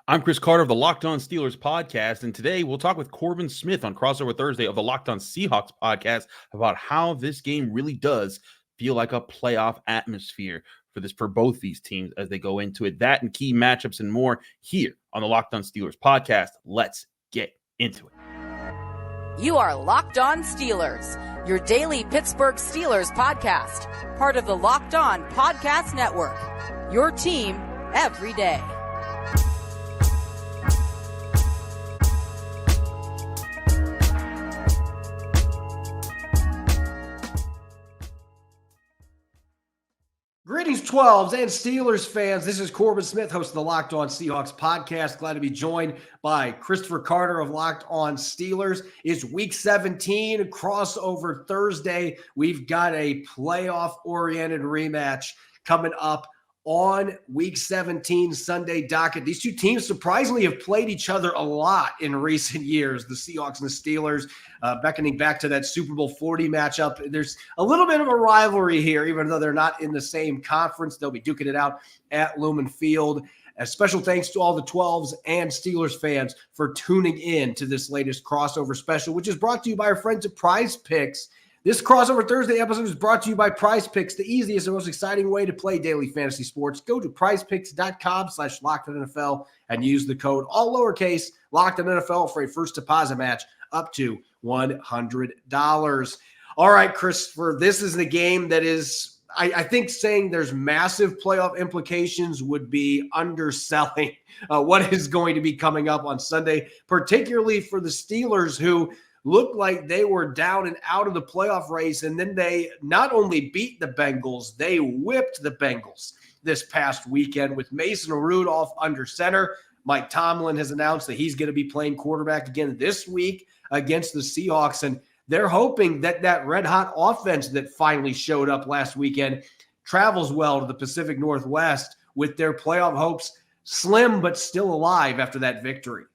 I'm Chris Carter of the Locked On Steelers podcast, and today we'll talk with Corbin Smith on Crossover Thursday of the Locked On Seahawks podcast about how this game really does feel like a playoff atmosphere for both these teams as they go into it. That and key matchups and more here on the Locked On Steelers podcast. Let's get into it. You are Locked On Steelers, your daily Pittsburgh Steelers podcast, part of the Locked On Podcast Network, your team every day. Greetings, 12s and Steelers fans. This is Corbin Smith, host of the Locked On Seahawks podcast. Glad to be joined by Christopher Carter of Locked On Steelers. It's Week 17, crossover Thursday. We've got a playoff-oriented rematch coming up on Week 17 Sunday docket. These two teams surprisingly have played each other a lot in recent years, the Seahawks and the Steelers, beckoning back to that Super Bowl 40 matchup. There's a little bit of a rivalry here, even though they're not in the same conference. They'll be duking it out at Lumen Field. A special thanks to all the 12s and Steelers fans for tuning in to this latest crossover special, which is brought to you by our friends at PrizePicks. This Crossover Thursday episode is brought to you by PrizePicks, the easiest and most exciting way to play daily fantasy sports. Go to prizepicks.com/LockedOnNFL and use the code, all lowercase, LockedOnNFL for a first deposit match up to $100. All right, Christopher, this is the game that is, I think saying there's massive playoff implications would be underselling what is going to be coming up on Sunday, particularly for the Steelers, who looked like they were down and out of the playoff race, and then they not only beat the Bengals, they whipped the Bengals this past weekend with Mason Rudolph under center. Mike Tomlin has announced that he's going to be playing quarterback again this week against the Seahawks, and they're hoping that that red-hot offense that finally showed up last weekend travels well to the Pacific Northwest with their playoff hopes slim but still alive after that victory.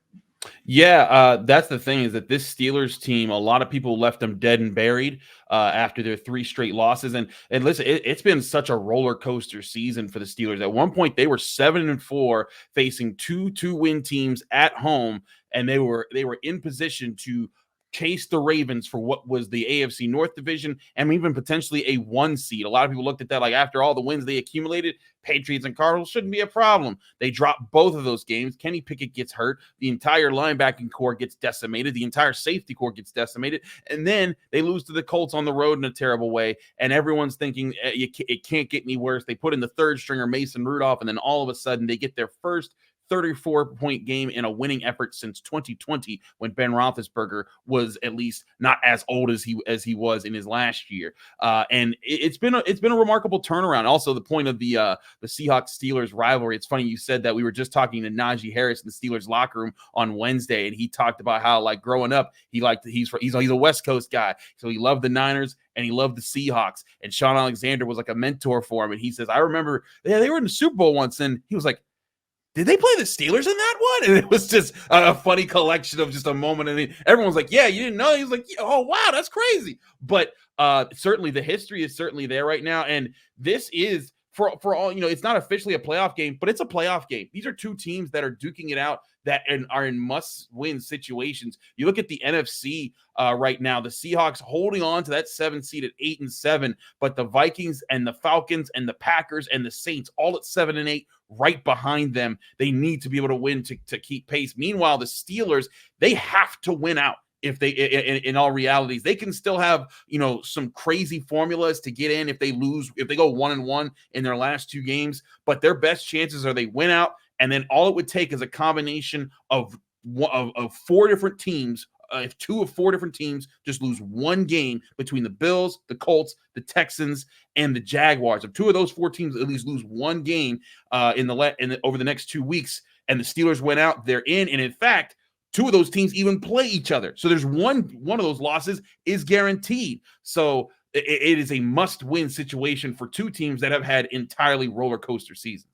Yeah, that's the thing, is that this Steelers team, a lot of people left them dead and buried after their 3 straight losses. And listen, it's been such a roller coaster season for the Steelers. At one point, they were 7-4, facing 2-win teams at home, and they were in position to chase the Ravens for what was the AFC North division and even potentially a 1 seed. A lot of people looked at that like, after all the wins they accumulated, Patriots and Cardinals shouldn't be a problem. They dropped both of those games. Kenny Pickett gets hurt. The entire linebacking core gets decimated. The entire safety core gets decimated. And then they lose to the Colts on the road in a terrible way. And everyone's thinking it can't get any worse. They put in the third stringer, Mason Rudolph, and then all of a sudden they get their first 34-point game in a winning effort since 2020, when Ben Roethlisberger was at least not as old as he was in his last year. And it's been a remarkable turnaround. Also, the point of the Seahawks-Steelers rivalry. It's funny you said that. We were just talking to Najee Harris in the Steelers locker room on Wednesday, and he talked about how, like, growing up, he's a West Coast guy, so he loved the Niners and he loved the Seahawks. And Sean Alexander was like a mentor for him. And he says, I remember they were in the Super Bowl once, and he was like, did they play the Steelers in that one? And it was just a funny collection of just a moment. And everyone's like, yeah, you didn't know? He was like, oh, wow, that's crazy. But certainly the history is certainly there right now. And this is, for all, it's not officially a playoff game, but it's a playoff game. These are two teams that are duking it out, that are in must-win situations. You look at the NFC right now, the Seahawks holding on to that 7th seed at 8-7, but the Vikings and the Falcons and the Packers and the Saints all at 7-8 right behind them. They need to be able to win to keep pace. Meanwhile, the Steelers, they have to win out. If they, in all realities, they can still have, some crazy formulas to get in if they lose, if they go 1-1 in their last 2 games, but their best chances are they win out. And then all it would take is a combination of 4 different teams. If 2 of 4 different teams just lose 1 game between the Bills, the Colts, the Texans, and the Jaguars, if 2 of those 4 teams at least lose 1 game over the next 2 weeks, and the Steelers went out, they're in. And in fact, 2 of those teams even play each other. So there's one of those losses is guaranteed. So it is a must-win situation for 2 teams that have had entirely roller coaster seasons.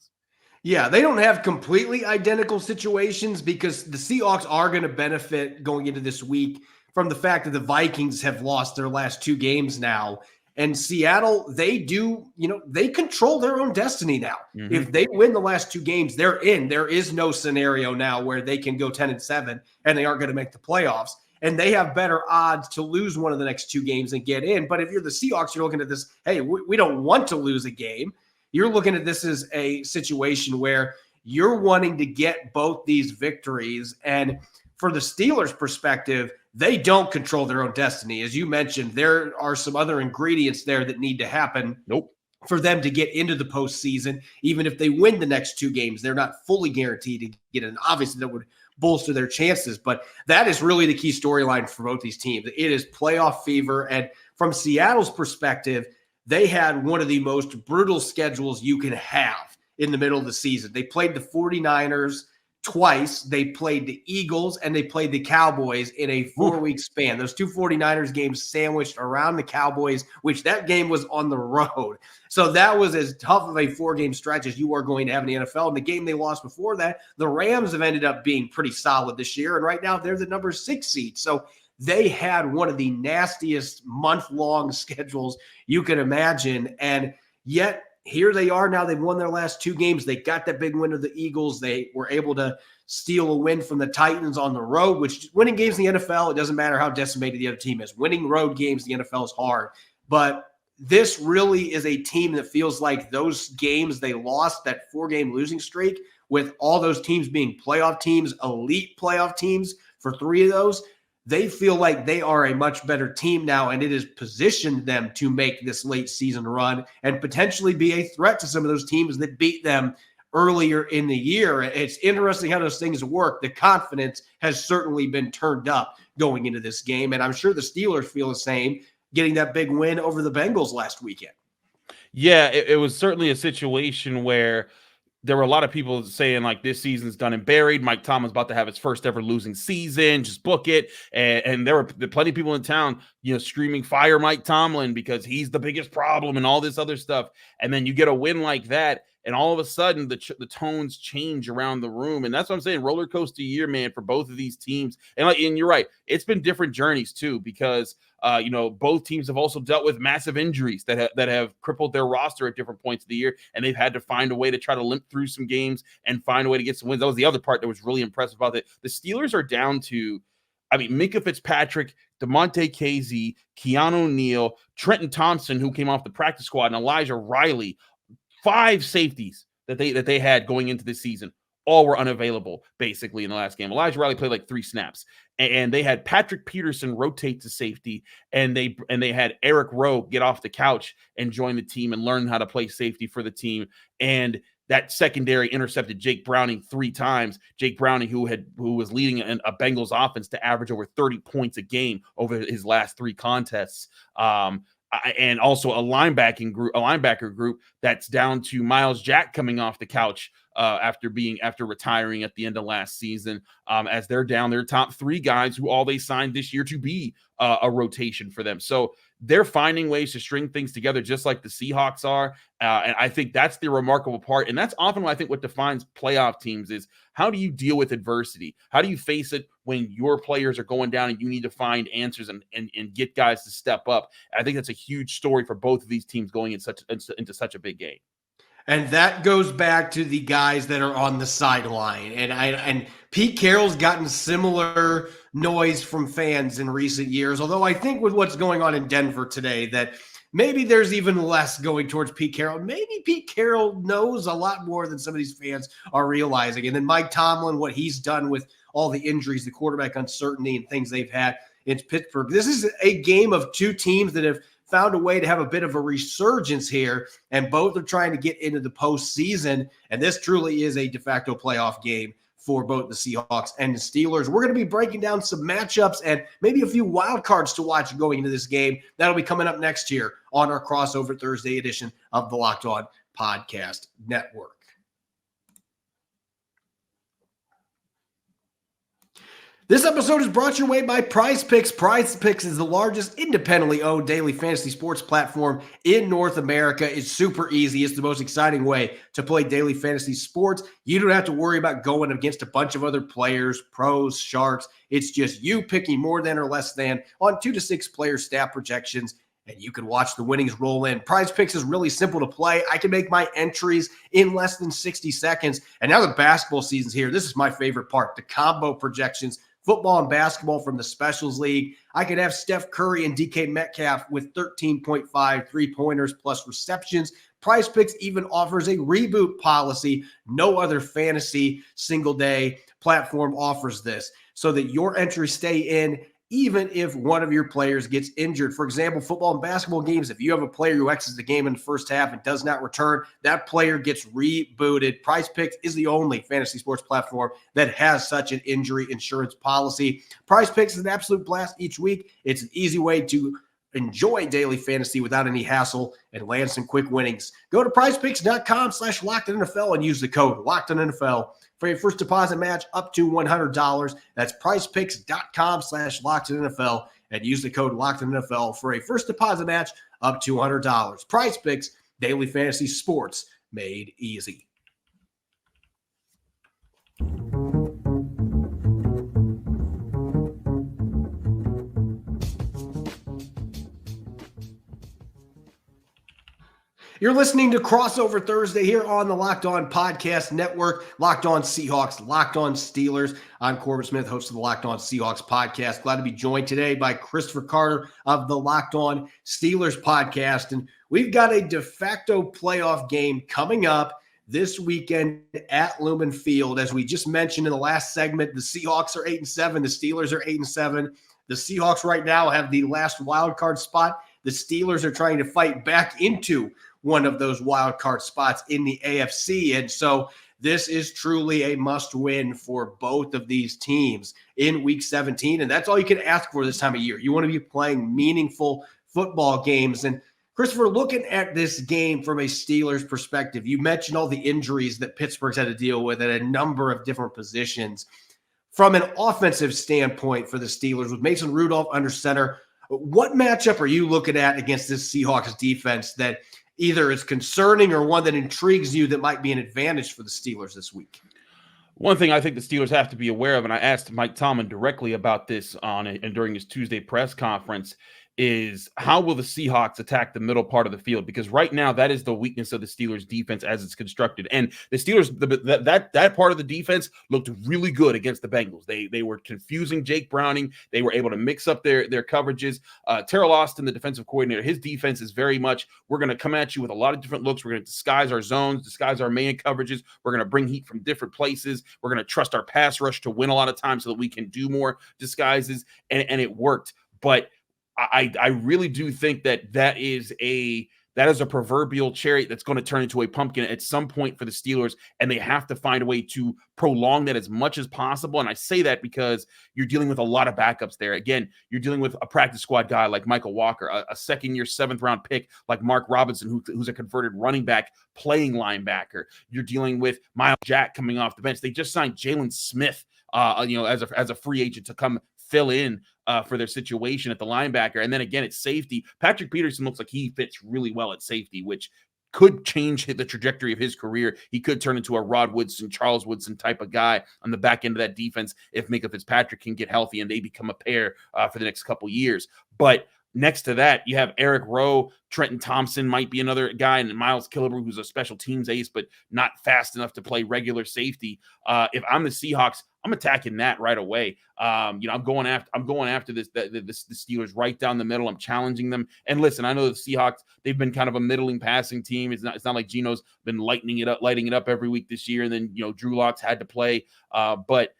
Yeah, they don't have completely identical situations because the Seahawks are going to benefit going into this week from the fact that the Vikings have lost their last 2 games now. And Seattle, they control their own destiny now. Mm-hmm. If they win the last 2 games, they're in. There is no scenario now where they can go 10-7 and they aren't going to make the playoffs. And they have better odds to lose one of the next 2 games and get in. But if you're the Seahawks, you're looking at this, hey, we don't want to lose a game. You're looking at this as a situation where you're wanting to get both these victories. And for the Steelers' perspective, they don't control their own destiny. As you mentioned, there are some other ingredients there that need to happen for them to get into the postseason. Even if they win the next 2 games, they're not fully guaranteed to get in. Obviously, that would bolster their chances, but that is really the key storyline for both these teams. It is playoff fever. And from Seattle's perspective, they had one of the most brutal schedules you can have in the middle of the season. They played the 49ers twice. They played the Eagles and they played the Cowboys in a 4-week span. Those 2 49ers games sandwiched around the Cowboys, which that game was on the road. So that was as tough of a 4-game stretch as you are going to have in the NFL. And the game they lost before that, the Rams have ended up being pretty solid this year. And right now they're the number 6 seed. So they had one of the nastiest month-long schedules you can imagine. And yet here they are now. They've won their last 2 games. They got that big win of the Eagles. They were able to steal a win from the Titans on the road, which winning games in the NFL, it doesn't matter how decimated the other team is. Winning road games in the NFL is hard. But this really is a team that feels like those games they lost, that 4-game losing streak, with all those teams being playoff teams, elite playoff teams for 3 of those, they feel like they are a much better team now, and it has positioned them to make this late season run and potentially be a threat to some of those teams that beat them earlier in the year. It's interesting how those things work. The confidence has certainly been turned up going into this game, and I'm sure the Steelers feel the same, getting that big win over the Bengals last weekend. Yeah, it was certainly a situation where there were a lot of people saying like this season's done and buried. Mike Tomlin's about to have his first ever losing season. Just book it. And there were plenty of people in town, screaming fire Mike Tomlin because he's the biggest problem and all this other stuff. And then you get a win like that, and all of a sudden the tones change around the room. And that's what I'm saying. Roller coaster year, man, for both of these teams. And you're right. It's been different journeys too, because both teams have also dealt with massive injuries that have crippled their roster at different points of the year, and they've had to find a way to try to limp through some games and find a way to get some wins. That was the other part that was really impressive about it. The Steelers are down to, Minkah Fitzpatrick, DeMonte Casey, Keanu Neal, Trenton Thompson, who came off the practice squad, and Elijah Riley. 5 safeties that they had going into this season. All were unavailable basically in the last game. Elijah Riley played like 3 snaps, and they had Patrick Peterson rotate to safety, and they had Eric Rowe get off the couch and join the team and learn how to play safety for the team. And that secondary intercepted Jake Browning 3 times. Jake Browning, who was leading a Bengals offense to average over 30 points a game over his last 3 contests. And also a linebacker group that's down to Miles Jack coming off the couch after retiring at the end of last season, as they're down their top 3 guys who all they signed this year to be a rotation for them. So they're finding ways to string things together just like the Seahawks are. And I think that's the remarkable part. And that's often what defines playoff teams is, how do you deal with adversity? How do you face it when your players are going down and you need to find answers and get guys to step up? I think that's a huge story for both of these teams going into such a big game. And that goes back to the guys that are on the sideline. And Pete Carroll's gotten similar noise from fans in recent years, although I think with what's going on in Denver today, that maybe there's even less going towards Pete Carroll. Maybe Pete Carroll knows a lot more than some of these fans are realizing. And then Mike Tomlin, what he's done with all the injuries, the quarterback uncertainty and things they've had in Pittsburgh. This is a game of 2 teams that have found a way to have a bit of a resurgence here, and both are trying to get into the postseason. And this truly is a de facto playoff game for both the Seahawks and the Steelers. We're going to be breaking down some matchups and maybe a few wild cards to watch going into this game. That'll be coming up next year on our crossover Thursday edition of the Locked On Podcast Network. This episode is brought your way by PrizePicks. PrizePicks is the largest independently owned daily fantasy sports platform in North America. It's super easy. It's the most exciting way to play daily fantasy sports. You don't have to worry about going against a bunch of other players, pros, sharks. It's just you picking more than or less than on 2 to 6 player stat projections and you can watch the winnings roll in. PrizePicks is really simple to play. I can make my entries in less than 60 seconds. And now the basketball season's here. This is my favorite part, the combo projections. Football and basketball from the Specials League. I could have Steph Curry and DK Metcalf with 13.5 3-pointers plus receptions. PrizePicks even offers a reboot policy. No other fantasy single-day platform offers this, so that your entries stay in even if one of your players gets injured. For example, football and basketball games, if you have a player who exits the game in the first half and does not return, that player gets rebooted. PrizePicks is the only fantasy sports platform that has such an injury insurance policy. PrizePicks is an absolute blast each week. It's an easy way to enjoy daily fantasy without any hassle and land some quick winnings. Go to prizepicks.com/LockedOnNFL and use the code LockedOnNFL for your first deposit match up to $100. That's prizepicks.com/LockedOnNFL and use the code LockedOnNFL for a first deposit match up to $100. PrizePicks, daily fantasy sports made easy. You're listening to Crossover Thursday here on the Locked On Podcast Network. Locked On Seahawks, Locked On Steelers. I'm Corbin Smith, host of the Locked On Seahawks podcast. Glad to be joined today by Christopher Carter of the Locked On Steelers podcast. And we've got a de facto playoff game coming up this weekend at Lumen Field. As we just mentioned in the last segment, the Seahawks are 8-7. The Steelers are 8-7. The Seahawks right now have the last wild card spot. The Steelers are trying to fight back into one of those wild card spots in the AFC. And so this is truly a must win for both of these teams in week 17. And that's all you can ask for this time of year. You want to be playing meaningful football games. And Christopher, looking at this game from a Steelers perspective, you mentioned all the injuries that Pittsburgh's had to deal with at a number of different positions. From an offensive standpoint for the Steelers, with Mason Rudolph under center, what matchup are you looking at against this Seahawks defense that either is concerning or one that intrigues you that might be an advantage for the Steelers this week? One thing I think the Steelers have to be aware of, and I asked Mike Tomlin directly about this and during his Tuesday press conference, is how will the Seahawks attack the middle part of the field? Because right now that is the weakness of the Steelers defense as it's constructed. And the Steelers, that part of the defense looked really good against the Bengals. They were confusing Jake Browning. They were able to mix up their coverages. Terrell Austin, the defensive coordinator, his defense is very much, we're going to come at you with a lot of different looks. We're going to disguise our zones, disguise our man coverages. We're going to bring heat from different places. We're going to trust our pass rush to win a lot of times so that we can do more disguises. And it worked. But I really do think that is a proverbial cherry that's going to turn into a pumpkin at some point for the Steelers, and they have to find a way to prolong that as much as possible. And I say that because you're dealing with a lot of backups there. Again, you're dealing with a practice squad guy like Michael Walker, a second-year, seventh-round pick like Mark Robinson, who's a converted running back playing linebacker. You're dealing with Miles Jack coming off the bench. They just signed Jalen Smith, as a free agent to come fill in for their situation at the linebacker. And then again, at safety, Patrick Peterson looks like he fits really well at safety, which could change the trajectory of his career. He could turn into a Rod Woodson, Charles Woodson type of guy on the back end of that defense if Minkah Fitzpatrick can get healthy and they become a pair for the next couple years. But next to that, you have Eric Rowe, Trenton Thompson might be another guy, and Miles Killebrew, who's a special teams ace, but not fast enough to play regular safety. If I'm the Seahawks, I'm attacking that right away. I'm going after the Steelers right down the middle. I'm challenging them. And listen, I know the Seahawks, they've been kind of a middle passing team. It's not like Geno's been lighting it up every week this year. And then Drew Lock's had to play. But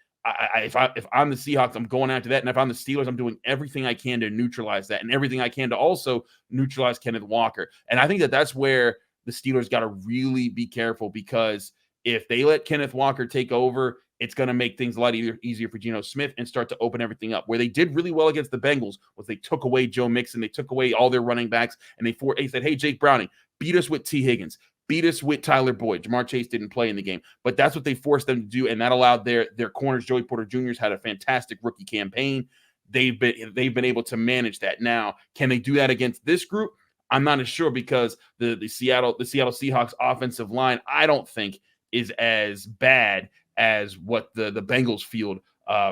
if I'm the Seahawks, I'm going after that. And if I'm the Steelers, I'm doing everything I can to neutralize that and everything I can to also neutralize Kenneth Walker. And I think that's where the Steelers got to really be careful, because if they let Kenneth Walker take over, it's going to make things a lot easier for Geno Smith and start to open everything up. Where they did really well against the Bengals was they took away Joe Mixon, they took away all their running backs, and they said, hey, Jake Browning, beat us with T. Higgins. Beat us with Tyler Boyd. Jamar Chase didn't play in the game, but that's what they forced them to do, and that allowed their corners. Joey Porter Jr.'s had a fantastic rookie campaign. They've been able to manage that. Now, can they do that against this group? I'm not as sure, because the Seattle Seahawks offensive line, I don't think, is as bad as what the Bengals field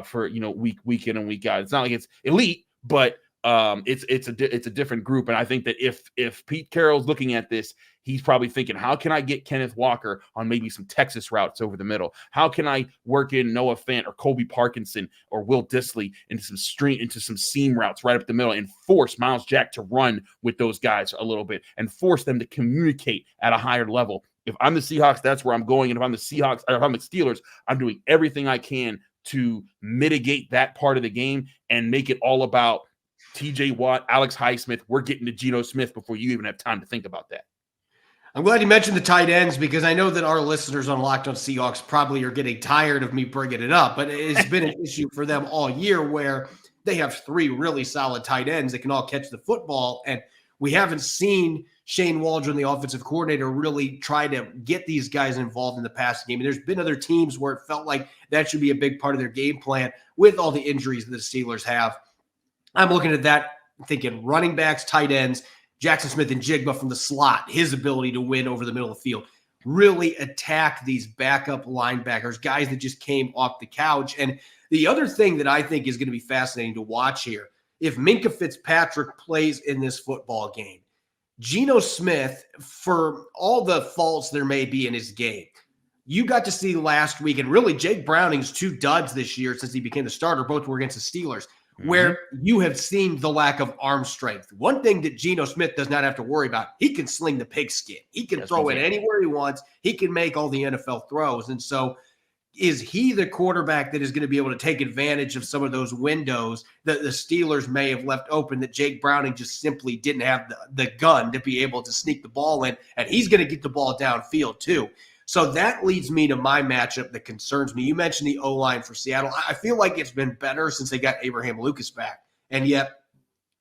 for week in and week out. It's not like it's elite, but it's a different group. And I think that if Pete Carroll's looking at this, he's probably thinking, how can I get Kenneth Walker on maybe some Texas routes over the middle? How can I work in Noah Fant or Colby Parkinson or Will Dissly into some seam routes right up the middle and force Miles Jack to run with those guys a little bit and force them to communicate at a higher level. If I'm the Seahawks, that's where I'm going. And if I'm the Steelers, I'm doing everything I can to mitigate that part of the game and make it all about TJ Watt, Alex Highsmith. We're getting to Geno Smith before you even have time to think about that. I'm glad you mentioned the tight ends because I know that our listeners on Locked On Seahawks probably are getting tired of me bringing it up, but it's been an issue for them all year where they have three really solid tight ends that can all catch the football, and we haven't seen Shane Waldron, the offensive coordinator, really try to get these guys involved in the passing game. And there's been other teams where it felt like that should be a big part of their game plan with all the injuries that the Steelers have. I'm looking at that thinking running backs, tight ends, Jackson Smith and Jigba from the slot, his ability to win over the middle of the field, really attack these backup linebackers, guys that just came off the couch. And the other thing that I think is going to be fascinating to watch here, if Minkah Fitzpatrick plays in this football game, Geno Smith, for all the faults there may be in his game, you got to see last week, and really Jake Browning's two duds this year since he became the starter, both were against the Steelers, where you have seen the lack of arm strength. One thing that Geno Smith does not have to worry about, he can sling the pigskin. He can throw it anywhere he wants. He can make all the NFL throws. And so is he the quarterback that is going to be able to take advantage of some of those windows that the Steelers may have left open that Jake Browning just simply didn't have the gun to be able to sneak the ball in? And he's going to get the ball downfield too. So that leads me to my matchup that concerns me. You mentioned the O-line for Seattle. I feel like it's been better since they got Abraham Lucas back. And yet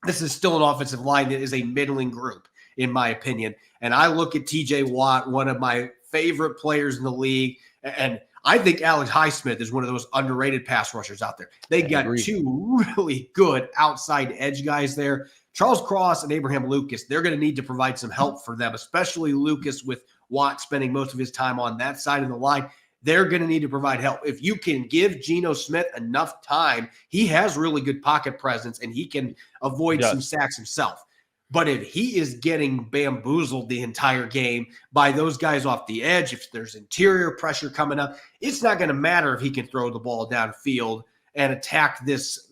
this is still an offensive line that is a middling group, in my opinion. And I look at TJ Watt, one of my favorite players in the league. And I think Alex Highsmith is one of those underrated pass rushers out there. They got two really good outside edge guys there. Charles Cross and Abraham Lucas, they're going to need to provide some help for them, especially Lucas with Watt spending most of his time on that side of the line. They're going to need to provide help. If you can give Geno Smith enough time, he has really good pocket presence and he can avoid some sacks himself. But if he is getting bamboozled the entire game by those guys off the edge, if there's interior pressure coming up, it's not going to matter if he can throw the ball downfield and attack this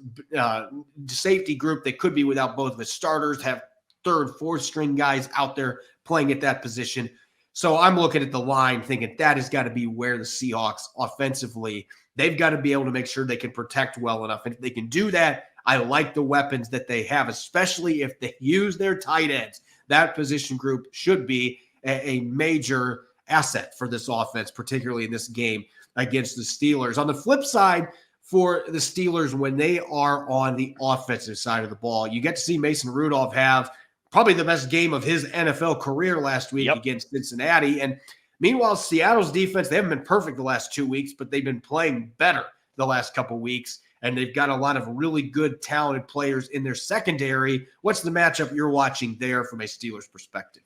safety group that could be without both of his starters, have third, fourth string guys out there playing at that position. So I'm looking at the line thinking that has got to be where the Seahawks offensively, they've got to be able to make sure they can protect well enough. And if they can do that, I like the weapons that they have, especially if they use their tight ends. That position group should be a major asset for this offense, particularly in this game against the Steelers. On the flip side, for the Steelers, when they are on the offensive side of the ball, you get to see Mason Rudolph have probably the best game of his NFL career last week against Cincinnati. And meanwhile, Seattle's defense, they haven't been perfect the last 2 weeks, but they've been playing better the last couple weeks. And they've got a lot of really good, talented players in their secondary. What's the matchup you're watching there from a Steelers perspective?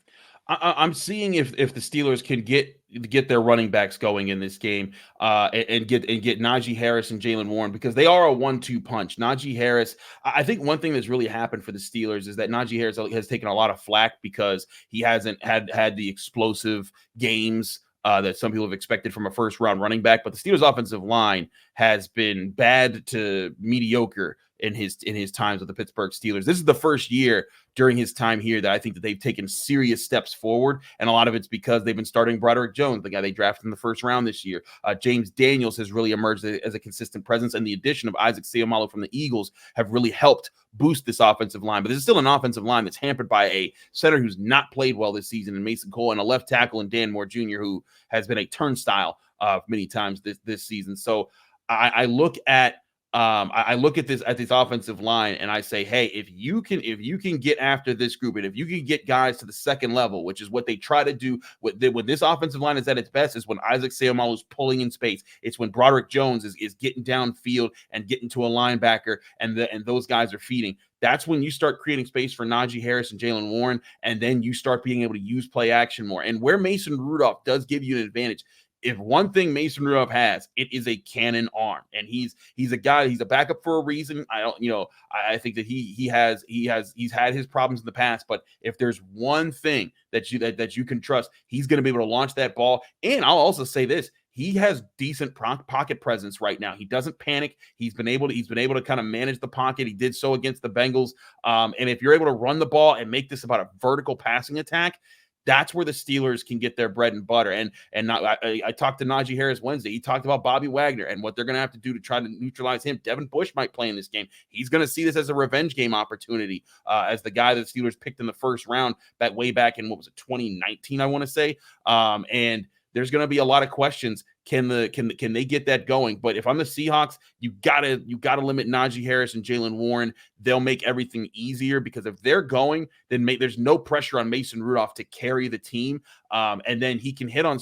I'm seeing if the Steelers can get their running backs going in this game and get Najee Harris and Jaylen Warren, because they are a 1-2 punch. Najee Harris, I think one thing that's really happened for the Steelers is that Najee Harris has taken a lot of flack because he hasn't had the explosive games that some people have expected from a first-round running back. But the Steelers' offensive line has been bad to mediocre in his times with the Pittsburgh Steelers. This is the first year during his time here that I think that they've taken serious steps forward, and a lot of it's because they've been starting Broderick Jones, the guy they drafted in the first round this year. James Daniels has really emerged as a consistent presence, and the addition of Isaac Seumalo from the Eagles have really helped boost this offensive line. But this is still an offensive line that's hampered by a center who's not played well this season in Mason Cole, and a left tackle in Dan Moore Jr., who has been a turnstile many times this season. So I look at this offensive line and I say, hey, if you can get after this group, and if you can get guys to the second level, which is what they try to do when this offensive line is at its best, is when Isaac Seumalo is pulling in space. It's when Broderick Jones is getting downfield and getting to a linebacker, and those guys are feeding. That's when you start creating space for Najee Harris and Jaylen Warren, and then you start being able to use play action more. And where Mason Rudolph does give you an advantage if one thing Mason Rudolph has, it is a cannon arm, and he's a guy. He's a backup for a reason. I think that he's had his problems in the past, but if there's one thing that you can trust, he's going to be able to launch that ball. And I'll also say this: he has decent pocket presence right now. He doesn't panic. He's been able to kind of manage the pocket. He did so against the Bengals. And if you're able to run the ball and make this about a vertical passing attack, that's where the Steelers can get their bread and butter. I talked to Najee Harris Wednesday. He talked about Bobby Wagner and what they're going to have to do to try to neutralize him. Devin Bush might play in this game. He's going to see this as a revenge game opportunity, as the guy that the Steelers picked in the first round way back in, 2019, I want to say. And there's going to be a lot of questions. Can they get that going? But if I'm the Seahawks, you gotta limit Najee Harris and Jaylen Warren. They'll make everything easier, because if they're going, then there's no pressure on Mason Rudolph to carry the team. And then he can hit on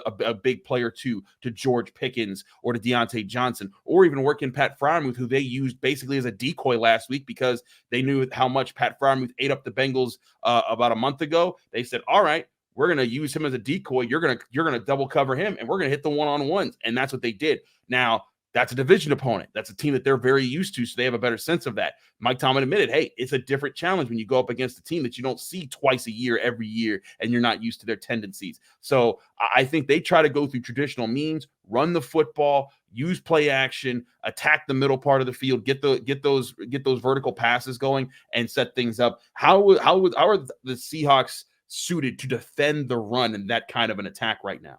a big player to George Pickens or to Diontae Johnson, or even work in Pat Freiermuth, who they used basically as a decoy last week because they knew how much Pat Freiermuth ate up the Bengals about a month ago. They said, all right, we're going to use him as a decoy. You're going to double cover him, and we're going to hit the one-on-ones. And that's what they did. Now, that's a division opponent. That's a team that they're very used to, so they have a better sense of that. Mike Tomlin admitted, hey, it's a different challenge when you go up against a team that you don't see twice a year, every year, and you're not used to their tendencies. So I think they try to go through traditional means, run the football, use play action, attack the middle part of the field, get those vertical passes going, and set things up. How are the Seahawks suited to defend the run in that kind of an attack right now?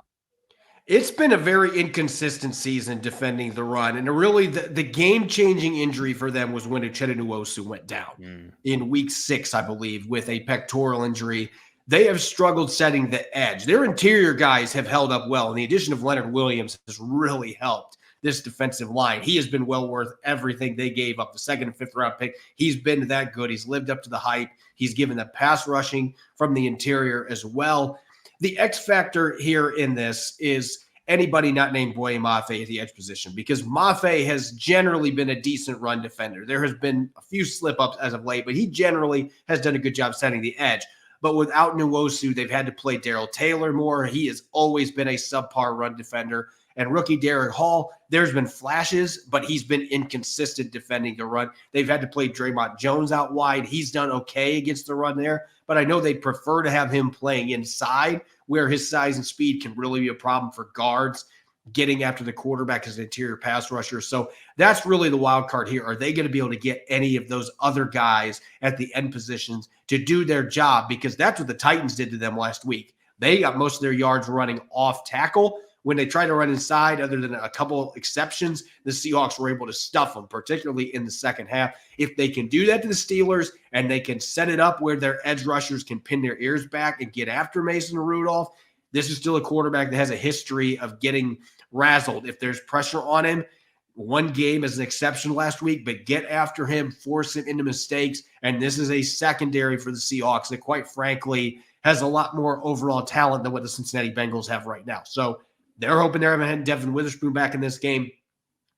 It's been a very inconsistent season defending the run. And really the game-changing injury for them was when Uchenna Nwosu went down in week 6, I believe, with a pectoral injury. They have struggled setting the edge. Their interior guys have held up well, and the addition of Leonard Williams has really helped this defensive line. He has been well worth everything they gave up, the 2nd and 5th round pick. He's been that good. He's lived up to the hype. He's given the pass rushing from the interior as well. The X factor here in this is anybody not named Boye Mafe at the edge position, because Mafe has generally been a decent run defender. There has been a few slip-ups as of late, but he generally has done a good job setting the edge. But without Nwosu, they've had to play Darrell Taylor more. He has always been a subpar run defender. And rookie Derek Hall, there's been flashes, but he's been inconsistent defending the run. They've had to play Draymond Jones out wide. He's done okay against the run there, but I know they'd prefer to have him playing inside, where his size and speed can really be a problem for guards getting after the quarterback as an interior pass rusher. So that's really the wild card here. Are they going to be able to get any of those other guys at the end positions to do their job? Because that's what the Titans did to them last week. They got most of their yards running off tackle. When they tried to run inside, other than a couple exceptions, the Seahawks were able to stuff them, particularly in the second half. If they can do that to the Steelers and they can set it up where their edge rushers can pin their ears back and get after Mason Rudolph, this is still a quarterback that has a history of getting razzled. If there's pressure on him, one game is an exception last week, but get after him, force him into mistakes. And this is a secondary for the Seahawks that, quite frankly, has a lot more overall talent than what the Cincinnati Bengals have right now. So they're hoping they're having Devin Witherspoon back in this game,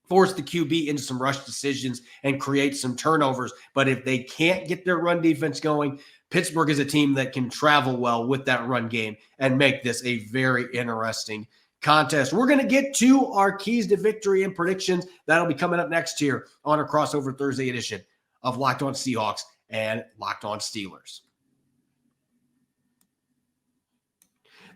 force the QB into some rush decisions and create some turnovers. But if they can't get their run defense going, Pittsburgh is a team that can travel well with that run game and make this a very interesting contest. We're going to get to our keys to victory and predictions. That'll be coming up next here on our crossover Thursday edition of Locked On Seahawks and Locked On Steelers.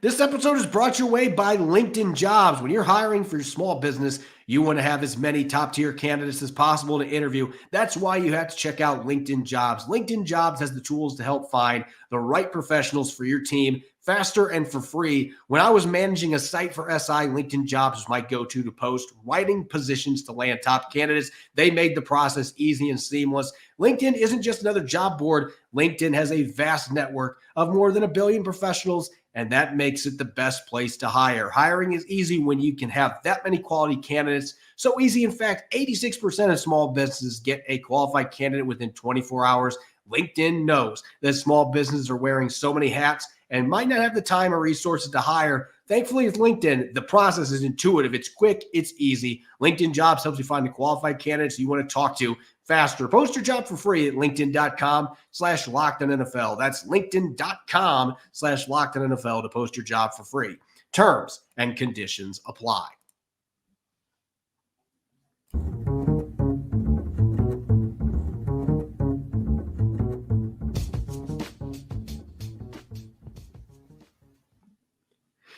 This episode is brought your way by LinkedIn Jobs. When you're hiring for your small business, you want to have as many top-tier candidates as possible to interview. That's why you have to check out LinkedIn Jobs. LinkedIn Jobs has the tools to help find the right professionals for your team faster and for free. When I was managing a site for SI, LinkedIn Jobs was my go-to to post writing positions to land top candidates. They made the process easy and seamless. LinkedIn isn't just another job board. LinkedIn has a vast network of more than 1 billion professionals, and that makes it the best place to hire. Hiring is easy when you can have that many quality candidates. So easy, in fact, 86% of small businesses get a qualified candidate within 24 hours. LinkedIn knows that small businesses are wearing so many hats and might not have the time or resources to hire. Thankfully, with LinkedIn, the process is intuitive. It's quick. It's easy. LinkedIn Jobs helps you find the qualified candidates you want to talk to faster. Post your job for free at linkedin.com/LockedOnNFL. That's linkedin.com/LockedOnNFL to post your job for free. Terms and conditions apply.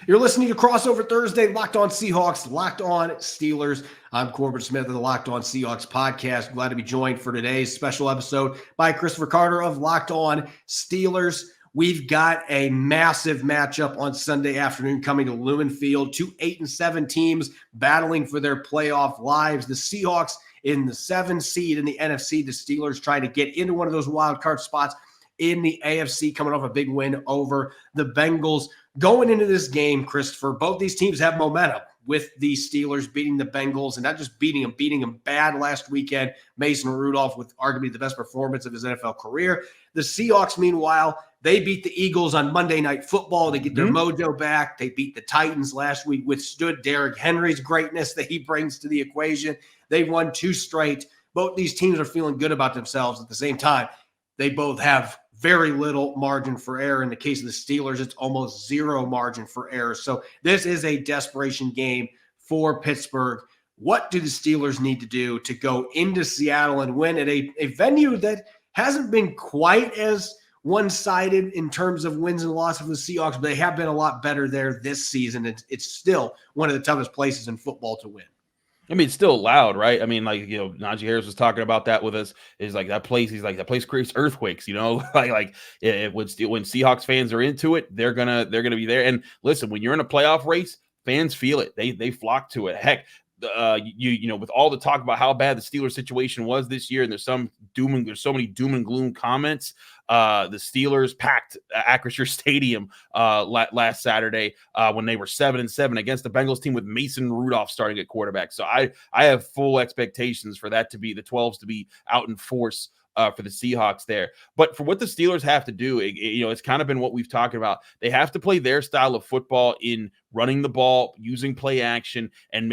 You're listening to Crossover Thursday, Locked On Seahawks, Locked On Steelers. I'm Corbin Smith of the Locked On Seahawks podcast. Glad to be joined for today's special episode by Christopher Carter of Locked On Steelers. We've got a massive matchup on Sunday afternoon coming to Lumen Field. 2 8-7 teams battling for their playoff lives. The Seahawks in the 7 seed in the NFC. The Steelers trying to get into one of those wild card spots in the AFC, coming off a big win over the Bengals. Going into this game, Christopher, both these teams have momentum with the Steelers beating the Bengals, and not just beating them bad last weekend. Mason Rudolph with arguably the best performance of his NFL career. The Seahawks, meanwhile, they beat the Eagles on Monday Night Football to get their mojo back. They beat the Titans last week, withstood Derrick Henry's greatness that he brings to the equation. They've won 2 straight. Both these teams are feeling good about themselves. At the same time, they both have very little margin for error. In the case of the Steelers, it's almost 0 margin for error. So this is a desperation game for Pittsburgh. What do the Steelers need to do to go into Seattle and win at a venue that hasn't been quite as one-sided in terms of wins and losses for the Seahawks, but they have been a lot better there this season. It's still one of the toughest places in football to win. I mean, it's still loud, right? I mean, like, you know, Najee Harris was talking about that with us. Is like that place. He's like that place creates earthquakes. You know, when Seahawks fans are into it, they're gonna be there. And listen, when you're in a playoff race, fans feel it. They flock to it. Heck, you know, with all the talk about how bad the Steelers situation was this year, and there's so many doom and gloom comments. The Steelers packed Acrisure Stadium last Saturday when they were 7-7 against the Bengals team with Mason Rudolph starting at quarterback. So I have full expectations for that to be the 12s to be out in force for the Seahawks there. But for what the Steelers have to do, it's kind of been what we've talked about. They have to play their style of football in running the ball, using play action, and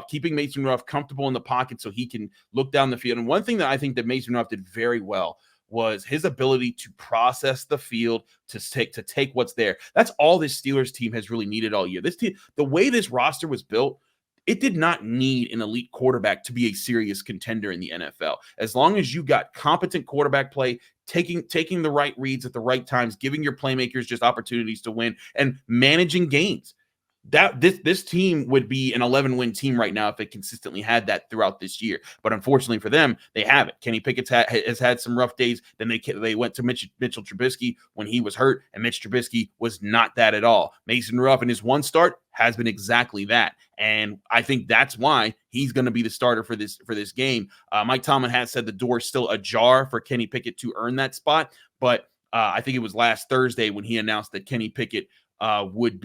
keeping Mason Rudolph comfortable in the pocket so he can look down the field. And one thing that I think that Mason Rudolph did very well was his ability to process the field, to take what's there. That's all this Steelers team has really needed all year. This team, the way this roster was built, it did not need an elite quarterback to be a serious contender in the NFL. As long as you got competent quarterback play, taking the right reads at the right times, giving your playmakers just opportunities to win, and managing games. That this team would be an 11-win team right now if it consistently had that throughout this year. But unfortunately for them, they haven't. Kenny Pickett has had some rough days. Then they went to Mitchell Trubisky when he was hurt, and Mitch Trubisky was not that at all. Mason Rudolph in his one start has been exactly that, and I think that's why he's going to be the starter for this game. Mike Tomlin has said the door is still ajar for Kenny Pickett to earn that spot, but I think it was last Thursday when he announced that Kenny Pickett would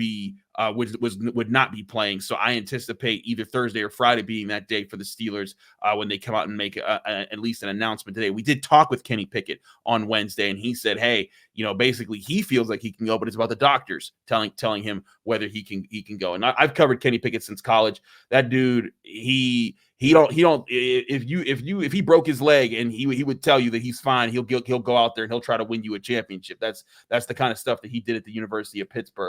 not be playing. So I anticipate either Thursday or Friday being that day for the Steelers when they come out and make at least an announcement today. We did talk with Kenny Pickett on Wednesday, and he said, hey, basically he feels like he can go, but it's about the doctors telling him whether he can go. And I've covered Kenny Pickett since college. That dude, if he broke his leg and he would tell you that he's fine, he'll go out there and he'll try to win you a championship. That's the kind of stuff that he did at the University of Pittsburgh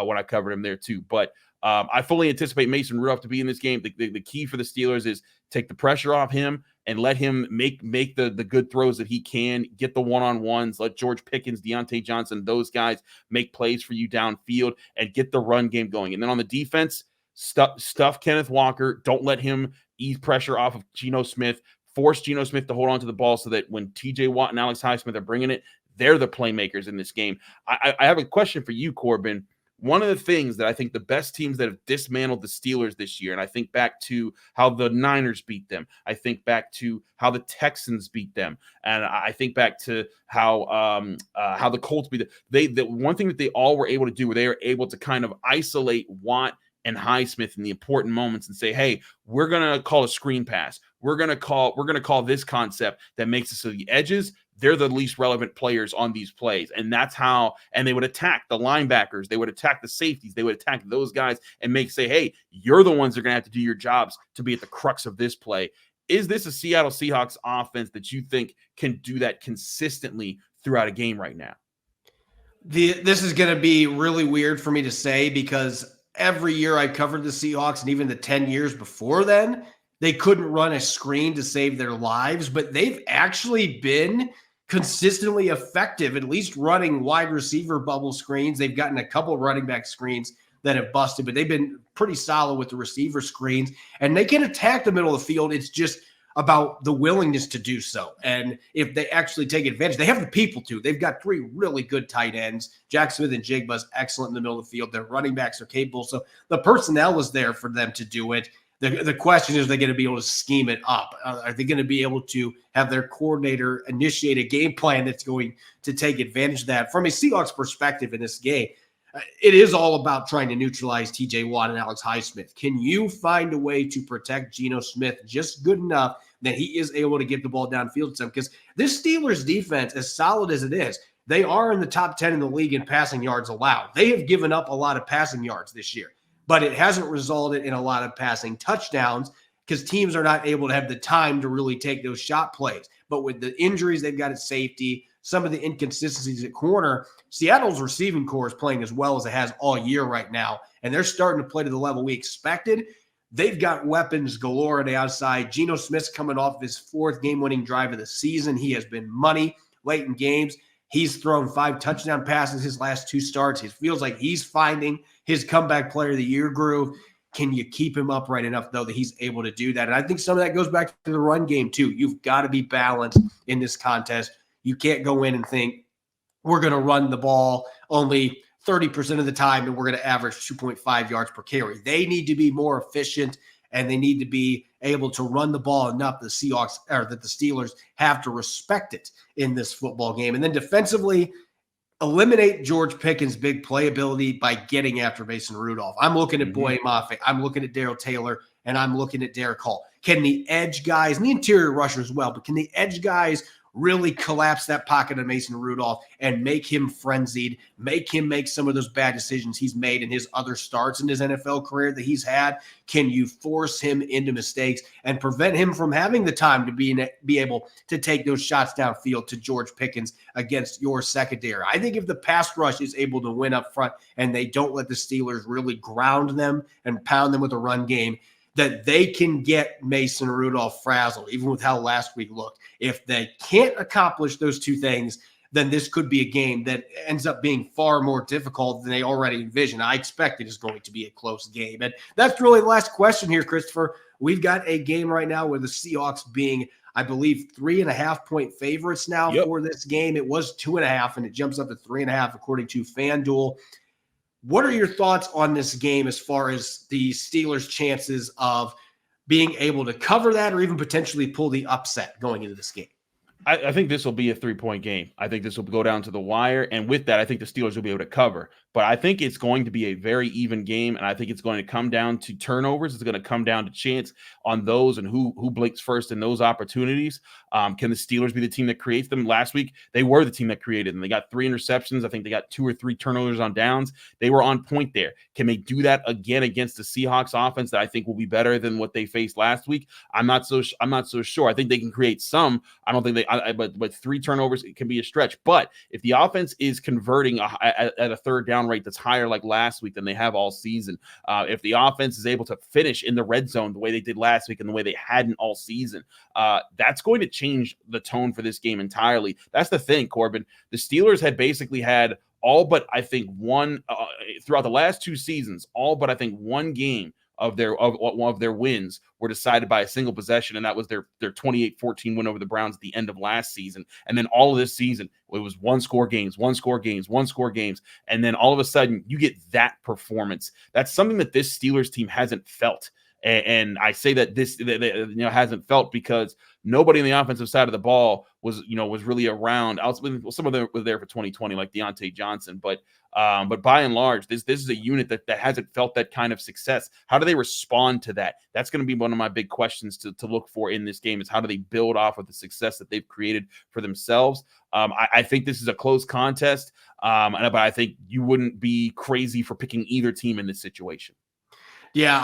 when I covered him there too. But I fully anticipate Mason Rudolph to be in this game. The key for the Steelers is take the pressure off him and let him make the good throws that he can, get the one-on-ones, let George Pickens, Diontae Johnson, those guys make plays for you downfield and get the run game going. And then on the defense, stuff Kenneth Walker. Don't let him ease pressure off of Geno Smith. Force Geno Smith to hold on to the ball so that when TJ Watt and Alex Highsmith are bringing it, they're the playmakers in this game. I have a question for you, Corbin. One of the things that I think the best teams that have dismantled the Steelers this year, and I think back to how the Niners beat them, I think back to how the Texans beat them, and I think back to how the Colts beat them. The one thing that they all were able to do, where they were able to kind of isolate Watt and Highsmith in the important moments and say, hey, we're going to call a screen pass. We're going to call this concept that makes it so the edges, they're the least relevant players on these plays. And that's how, and they would attack the linebackers. They would attack the safeties. They would attack those guys and say, hey, you're the ones that are going to have to do your jobs to be at the crux of this play. Is this a Seattle Seahawks offense that you think can do that consistently throughout a game right now? This is going to be really weird for me to say because every year I covered the Seahawks and even the 10 years before then, they couldn't run a screen to save their lives, but they've actually been consistently effective, at least running wide receiver bubble screens. They've gotten a couple running back screens that have busted, but they've been pretty solid with the receiver screens, and they can attack the middle of the field. It's just about the willingness to do so. And if they actually take advantage, they have the people to. They've got 3 really good tight ends. Jack Smith and Jigba's excellent in the middle of the field. Their running backs are capable. So the personnel is there for them to do it. The question is, are they going to be able to scheme it up? Are they going to be able to have their coordinator initiate a game plan that's going to take advantage of that? From a Seahawks perspective in this game, it is all about trying to neutralize TJ Watt and Alex Highsmith. Can you find a way to protect Geno Smith just good enough that he is able to get the ball downfield to them? Because this Steelers defense, as solid as it is, they are in the top 10 in the league in passing yards allowed. They have given up a lot of passing yards this year, but it hasn't resulted in a lot of passing touchdowns because teams are not able to have the time to really take those shot plays. But with the injuries they've got at safety, some of the inconsistencies at corner, Seattle's receiving core is playing as well as it has all year right now, and they're starting to play to the level we expected. They've got weapons galore on the outside. Geno Smith's coming off his 4th game-winning drive of the season. He has been money late in games. He's thrown 5 touchdown passes his last 2 starts. It feels like he's finding his comeback player of the year groove. Can you keep him upright enough, though, that he's able to do that? And I think some of that goes back to the run game, too. You've got to be balanced in this contest. You can't go in and think we're going to run the ball only 30% of the time and we're going to average 2.5 yards per carry. They need to be more efficient, and they need to be able to run the ball enough that the Steelers have to respect it in this football game. And then defensively, eliminate George Pickens' big playability by getting after Mason Rudolph. I'm looking at Boye Mafe. I'm looking at Darrell Taylor, and I'm looking at Derek Hall. Can the edge guys, and the interior rusher as well, but can the edge guys really collapse that pocket of Mason Rudolph and make him frenzied, make him make some of those bad decisions he's made in his other starts in his NFL career that he's had? Can you force him into mistakes and prevent him from having the time to be able to take those shots downfield to George Pickens against your secondary? I think if the pass rush is able to win up front and they don't let the Steelers really ground them and pound them with a run game, that they can get Mason Rudolph frazzled, even with how last week looked. If they can't accomplish those 2 things, then this could be a game that ends up being far more difficult than they already envisioned. I expect it is going to be a close game. And that's really the last question here, Christopher. We've got a game right now where the Seahawks being, I believe, 3.5-point favorites now for this game. It was 2.5, and it jumps up to 3.5 according to FanDuel. What are your thoughts on this game as far as the Steelers' chances of being able to cover that or even potentially pull the upset going into this game? I think this will be a 3-point game. I think this will go down to the wire. And with that, I think the Steelers will be able to cover. But I think it's going to be a very even game, and I think it's going to come down to turnovers. It's going to come down to chance on those and who blinks first in those opportunities. Can the Steelers be the team that creates them? Last week, they were the team that created them. They got 3 interceptions. I think they got 2 or 3 turnovers on downs. They were on point there. Can they do that again against the Seahawks offense that I think will be better than what they faced last week? I'm not so sure. I think they can create some. I don't think but 3 turnovers, it can be a stretch. But if the offense is converting at a third down rate that's higher like last week than they have all season, if the offense is able to finish in the red zone the way they did last week and the way they hadn't all season, that's going to change the tone for this game entirely. That's the thing, Corbin. The Steelers had basically had all but I think one throughout the last 2 seasons, all but I think one game of their wins were decided by a single possession, and that was their 28-14 win over the Browns at the end of last season. And then all of this season, it was one-score games. And then all of a sudden, you get that performance. That's something that this Steelers team hasn't felt. And I say that this hasn't felt because nobody on the offensive side of the ball was really around. Some of them were there for 2020, like Diontae Johnson, but by and large, this is a unit that hasn't felt that kind of success. How do they respond to that? That's going to be one of my big questions to look for in this game, is how do they build off of the success that they've created for themselves? I think this is a close contest, but I think you wouldn't be crazy for picking either team in this situation. Yeah,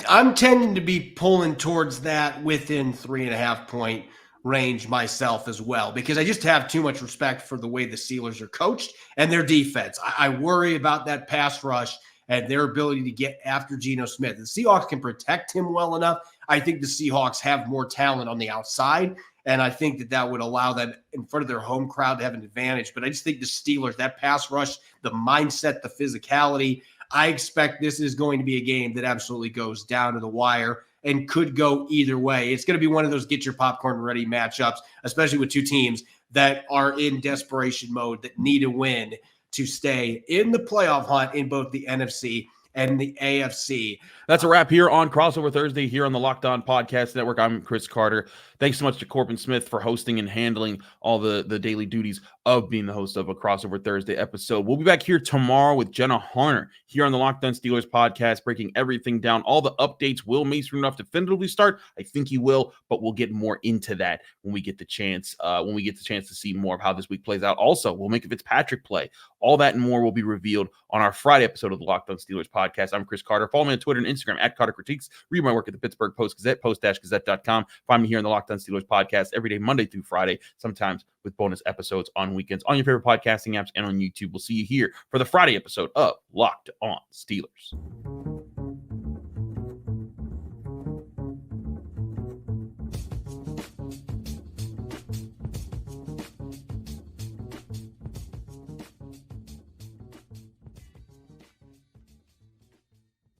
I'm tending to be pulling towards that within 3.5-point range myself as well, because I just have too much respect for the way the Steelers are coached and their defense. I worry about that pass rush and their ability to get after Geno Smith. The Seahawks can protect him well enough. I think the Seahawks have more talent on the outside, and I think that would allow them in front of their home crowd to have an advantage. But I just think the Steelers, that pass rush, the mindset, the physicality, I expect this is going to be a game that absolutely goes down to the wire and could go either way. It's going to be one of those get your popcorn ready matchups, especially with two teams that are in desperation mode, that need a win to stay in the playoff hunt in both the NFC and the AFC. That's a wrap here on Crossover Thursday here on the Locked On Podcast Network. I'm Chris Carter. Thanks so much to Corbin Smith for hosting and handling all the daily duties of being the host of a Crossover Thursday episode. We'll be back here tomorrow with Jenna Harner here on the Locked On Steelers podcast, breaking everything down. All the updates. Will Mason Rudolph definitively start? I think he will, but we'll get more into that when we get the chance. To see more of how this week plays out. Also, we'll make a Fitzpatrick play. All that and more will be revealed on our Friday episode of the Locked On Steelers podcast. I'm Chris Carter. Follow me on Twitter and Instagram at Carter Critiques. Read my work at the Pittsburgh Post-Gazette, post-gazette.com. Find me here on the Locked On Steelers podcast every day, Monday through Friday, sometimes with bonus episodes on weekends on your favorite podcasting apps and on YouTube. We'll see you here for the Friday episode of Locked On Steelers.